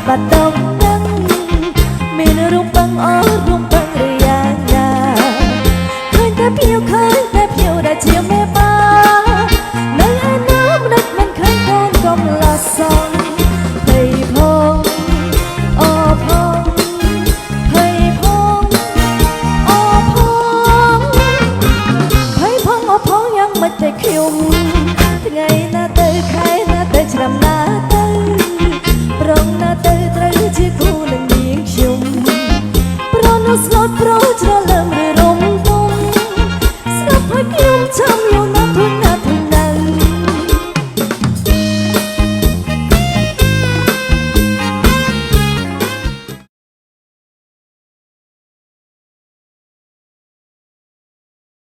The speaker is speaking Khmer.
បាត់ដំណឹងមានរូបបង្អស់រូបបង្រៀងណាឃើញតែភៀវឃើញតែភៀវដែលជាមេបានៅឯណាមិនមិនឃើញកូនកំឡោះសងភ័យផងអូផងភ័យផងអូផងភ័យផងអូផងយ៉ាងមិនតែខ្ញុំ